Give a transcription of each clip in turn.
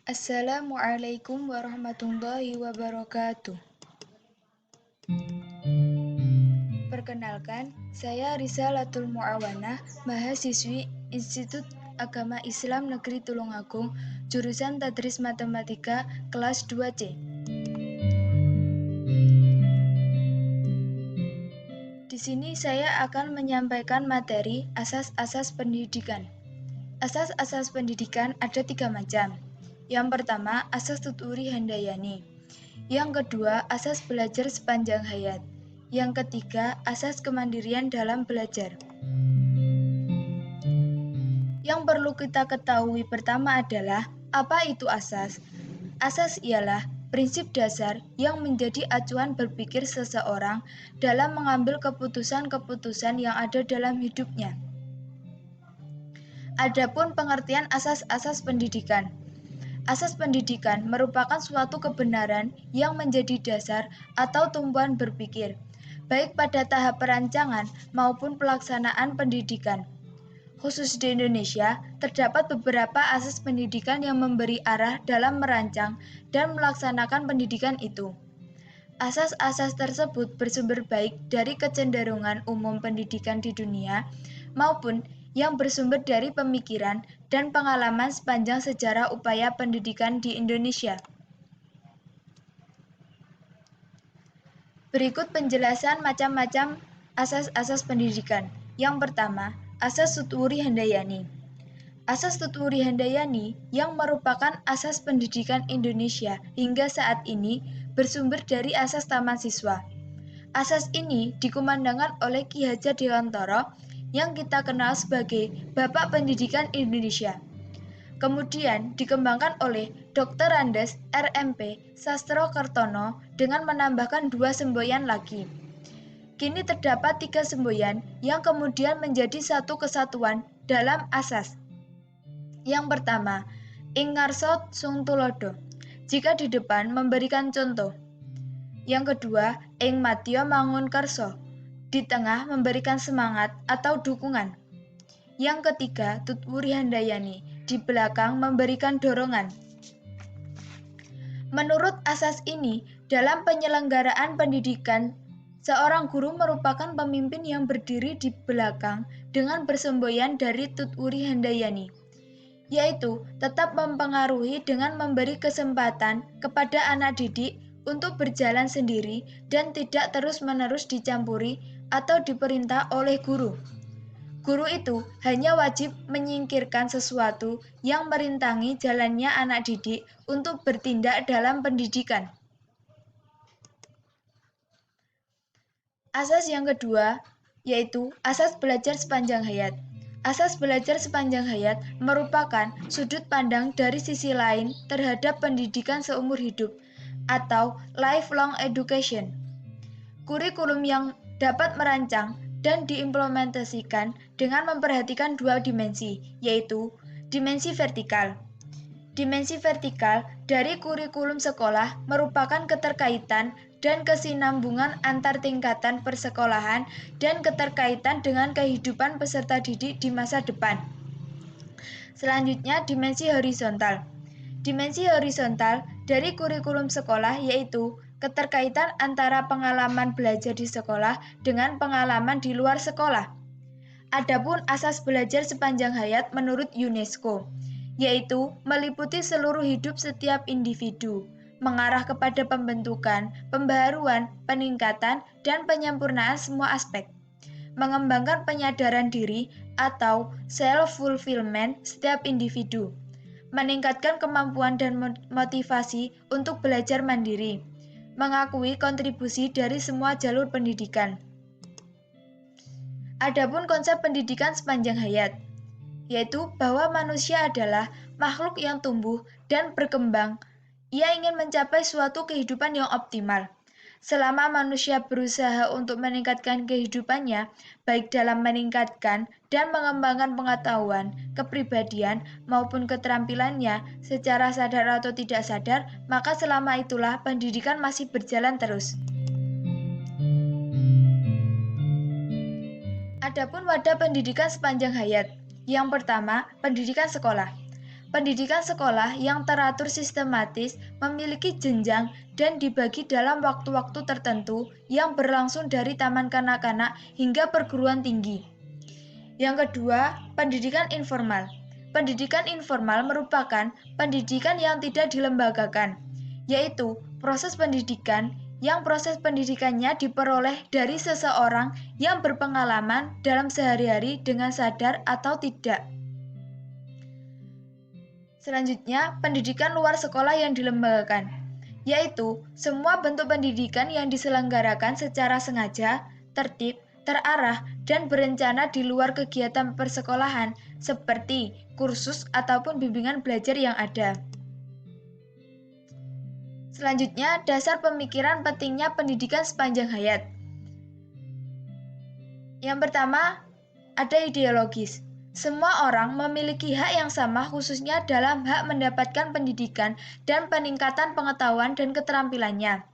Assalamualaikum warahmatullahi wabarakatuh. Perkenalkan, saya Risalatul Muawanah, mahasiswi Institut Agama Islam Negeri Tulungagung, jurusan Tadris Matematika, kelas 2C. Di sini saya akan menyampaikan materi asas-asas pendidikan. Asas-asas pendidikan ada 3 macam. Yang pertama, asas Tuturi Handayani. Yang kedua, asas belajar sepanjang hayat. Yang ketiga, asas kemandirian dalam belajar. Yang perlu kita ketahui pertama adalah, apa itu asas? Asas ialah prinsip dasar yang menjadi acuan berpikir seseorang dalam mengambil keputusan-keputusan yang ada dalam hidupnya. Adapun pengertian asas-asas pendidikan. Asas pendidikan merupakan suatu kebenaran yang menjadi dasar atau tumpuan berpikir, baik pada tahap perancangan maupun pelaksanaan pendidikan. Khusus di Indonesia, terdapat beberapa asas pendidikan yang memberi arah dalam merancang dan melaksanakan pendidikan itu. Asas-asas tersebut bersumber baik dari kecenderungan umum pendidikan di dunia maupun yang bersumber dari pemikiran dan pengalaman sepanjang sejarah upaya pendidikan di Indonesia. Berikut penjelasan macam-macam asas-asas pendidikan. Yang pertama, asas Tuturi Handayani. Asas Tuturi Handayani yang merupakan asas pendidikan Indonesia hingga saat ini bersumber dari asas Taman Siswa. Asas ini dikumandangkan oleh Ki Hajar Dewantara yang kita kenal sebagai Bapak Pendidikan Indonesia. Kemudian dikembangkan oleh Dr. Andes RMP Sastro Kartono dengan menambahkan 2 semboyan lagi. Kini terdapat 3 semboyan yang kemudian menjadi satu kesatuan dalam asas. Yang pertama, ing ngarsa sung tulodo, jika di depan memberikan contoh. Yang kedua, ing madya mangun karso, di tengah memberikan semangat atau dukungan. Yang ketiga, Tutwuri Handayani, di belakang memberikan dorongan. Menurut asas ini, dalam penyelenggaraan pendidikan, seorang guru merupakan pemimpin yang berdiri di belakang dengan bersemboyan dari Tutwuri Handayani, yaitu tetap mempengaruhi dengan memberi kesempatan kepada anak didik untuk berjalan sendiri dan tidak terus-menerus dicampuri atau diperintah oleh guru. Guru itu hanya wajib menyingkirkan sesuatu yang merintangi jalannya anak didik untuk bertindak dalam pendidikan. Asas yang kedua yaitu asas belajar sepanjang hayat. Asas belajar sepanjang hayat merupakan sudut pandang dari sisi lain terhadap pendidikan seumur hidup atau lifelong education. Kurikulum yang dapat merancang dan diimplementasikan dengan memperhatikan 2 dimensi, yaitu dimensi vertikal. Dimensi vertikal dari kurikulum sekolah merupakan keterkaitan dan kesinambungan antar tingkatan persekolahan dan keterkaitan dengan kehidupan peserta didik di masa depan. Selanjutnya, dimensi horizontal. Dimensi horizontal dari kurikulum sekolah yaitu keterkaitan antara pengalaman belajar di sekolah dengan pengalaman di luar sekolah. Adapun asas belajar sepanjang hayat menurut UNESCO, yaitu meliputi seluruh hidup setiap individu, mengarah kepada pembentukan, pembaharuan, peningkatan, dan penyempurnaan semua aspek. Mengembangkan penyadaran diri atau self-fulfillment setiap individu, meningkatkan kemampuan dan motivasi untuk belajar mandiri, mengakui kontribusi dari semua jalur pendidikan. Adapun konsep pendidikan sepanjang hayat, yaitu bahwa manusia adalah makhluk yang tumbuh dan berkembang. Ia ingin mencapai suatu kehidupan yang optimal. Selama manusia berusaha untuk meningkatkan kehidupannya, baik dalam meningkatkan dan mengembangkan pengetahuan, kepribadian, maupun keterampilannya secara sadar atau tidak sadar, maka selama itulah pendidikan masih berjalan terus. Adapun wadah pendidikan sepanjang hayat. Yang pertama, pendidikan sekolah. Pendidikan sekolah yang teratur sistematis memiliki jenjang dan dibagi dalam waktu-waktu tertentu yang berlangsung dari taman kanak-kanak hingga perguruan tinggi. Yang kedua, pendidikan informal. Pendidikan informal merupakan pendidikan yang tidak dilembagakan, yaitu proses pendidikan yang proses pendidikannya diperoleh dari seseorang yang berpengalaman dalam sehari-hari dengan sadar atau tidak. Selanjutnya, pendidikan luar sekolah yang dilembagakan, yaitu semua bentuk pendidikan yang diselenggarakan secara sengaja, tertib, terarah, dan berencana di luar kegiatan persekolahan, seperti kursus ataupun bimbingan belajar yang ada. Selanjutnya, dasar pemikiran pentingnya pendidikan sepanjang hayat. Yang pertama, ada ideologis. Semua orang memiliki hak yang sama khususnya dalam hak mendapatkan pendidikan dan peningkatan pengetahuan dan keterampilannya.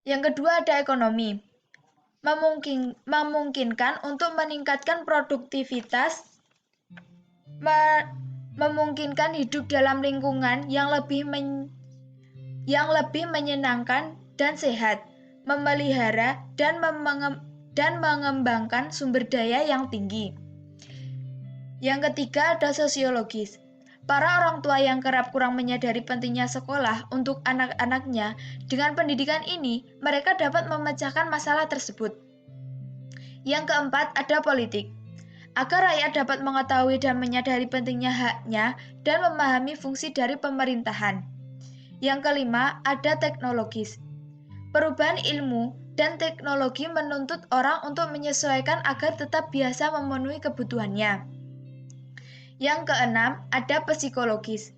Yang kedua ada ekonomi. Memungkinkan untuk meningkatkan produktivitas, memungkinkan hidup dalam lingkungan yang lebih menyenangkan dan sehat, memelihara dan mengembangkan sumber daya yang tinggi. Yang ketiga ada sosiologis. Para orang tua yang kerap kurang menyadari pentingnya sekolah untuk anak-anaknya, dengan pendidikan ini mereka dapat memecahkan masalah tersebut. Yang keempat ada politik. Agar rakyat dapat mengetahui dan menyadari pentingnya haknya dan memahami fungsi dari pemerintahan. Yang kelima ada teknologis. Perubahan ilmu dan teknologi menuntut orang untuk menyesuaikan agar tetap biasa memenuhi kebutuhannya. Yang keenam, ada psikologis.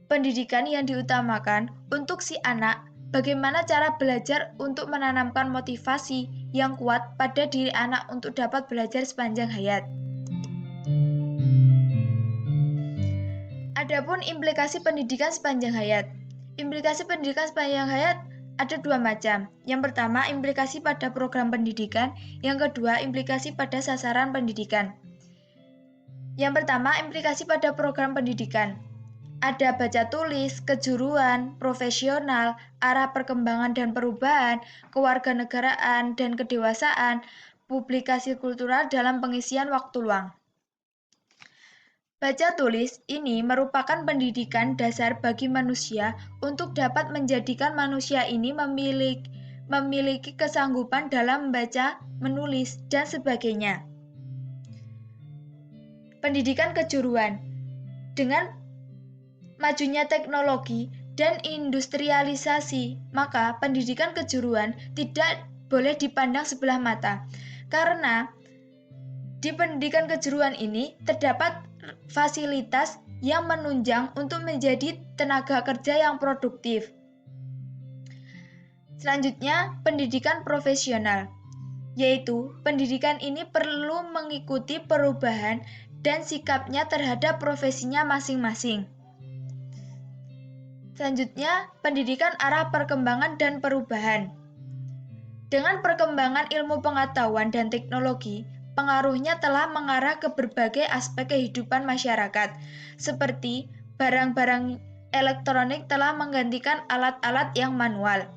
Pendidikan yang diutamakan untuk si anak, bagaimana cara belajar untuk menanamkan motivasi yang kuat pada diri anak untuk dapat belajar sepanjang hayat. Adapun implikasi pendidikan sepanjang hayat. Implikasi pendidikan sepanjang hayat ada dua macam. Yang pertama, implikasi pada program pendidikan. Yang kedua, implikasi pada sasaran pendidikan. Yang pertama, implikasi pada program pendidikan. Ada baca tulis, kejuruan, profesional, arah perkembangan dan perubahan, kewarganegaraan dan kedewasaan, publikasi kultural dalam pengisian waktu luang. Baca tulis ini merupakan pendidikan dasar bagi manusia untuk dapat menjadikan manusia ini memiliki kesanggupan dalam membaca, menulis, dan sebagainya. Pendidikan kejuruan. Dengan majunya teknologi dan industrialisasi, maka pendidikan kejuruan tidak boleh dipandang sebelah mata. Karena di pendidikan kejuruan ini terdapat fasilitas yang menunjang untuk menjadi tenaga kerja yang produktif. Selanjutnya, pendidikan profesional, yaitu pendidikan ini perlu mengikuti perubahan dan sikapnya terhadap profesinya masing-masing. Selanjutnya, pendidikan arah perkembangan dan perubahan. Dengan perkembangan ilmu pengetahuan dan teknologi, pengaruhnya telah mengarah ke berbagai aspek kehidupan masyarakat, seperti barang-barang elektronik telah menggantikan alat-alat yang manual.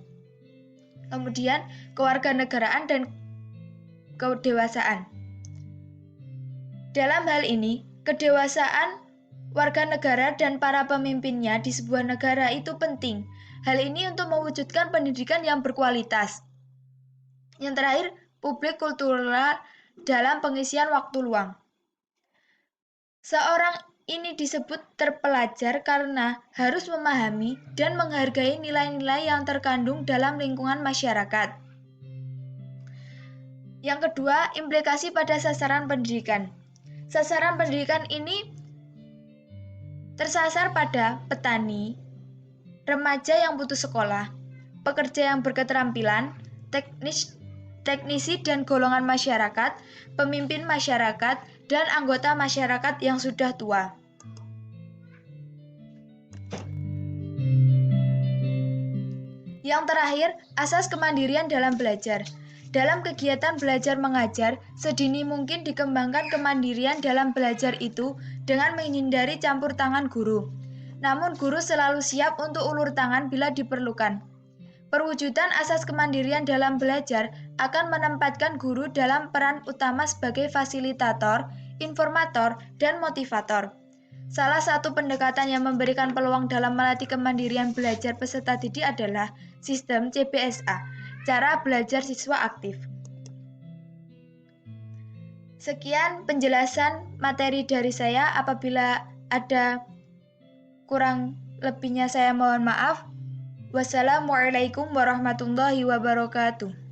Kemudian, kewarganegaraan dan kedewasaan. Dalam hal ini, kedewasaan warga negara dan para pemimpinnya di sebuah negara itu penting. Hal ini untuk mewujudkan pendidikan yang berkualitas. Yang terakhir, publik kultural dalam pengisian waktu luang. Seorang ini disebut terpelajar karena harus memahami dan menghargai nilai-nilai yang terkandung dalam lingkungan masyarakat. Yang kedua, implikasi pada sasaran pendidikan. Sasaran pendidikan ini tersasar pada petani, remaja yang putus sekolah, pekerja yang berketerampilan, teknisi dan golongan masyarakat, pemimpin masyarakat, dan anggota masyarakat yang sudah tua. Yang terakhir, asas kemandirian dalam belajar. Dalam kegiatan belajar mengajar, sedini mungkin dikembangkan kemandirian dalam belajar itu dengan menghindari campur tangan guru. Namun guru selalu siap untuk ulur tangan bila diperlukan. Perwujudan asas kemandirian dalam belajar akan menempatkan guru dalam peran utama sebagai fasilitator, informator, dan motivator. Salah satu pendekatan yang memberikan peluang dalam melatih kemandirian belajar peserta didik adalah sistem CBSA, cara belajar siswa aktif. Sekian penjelasan materi dari saya. Apabila ada kurang lebihnya saya mohon maaf. Wassalamualaikum warahmatullahi wabarakatuh.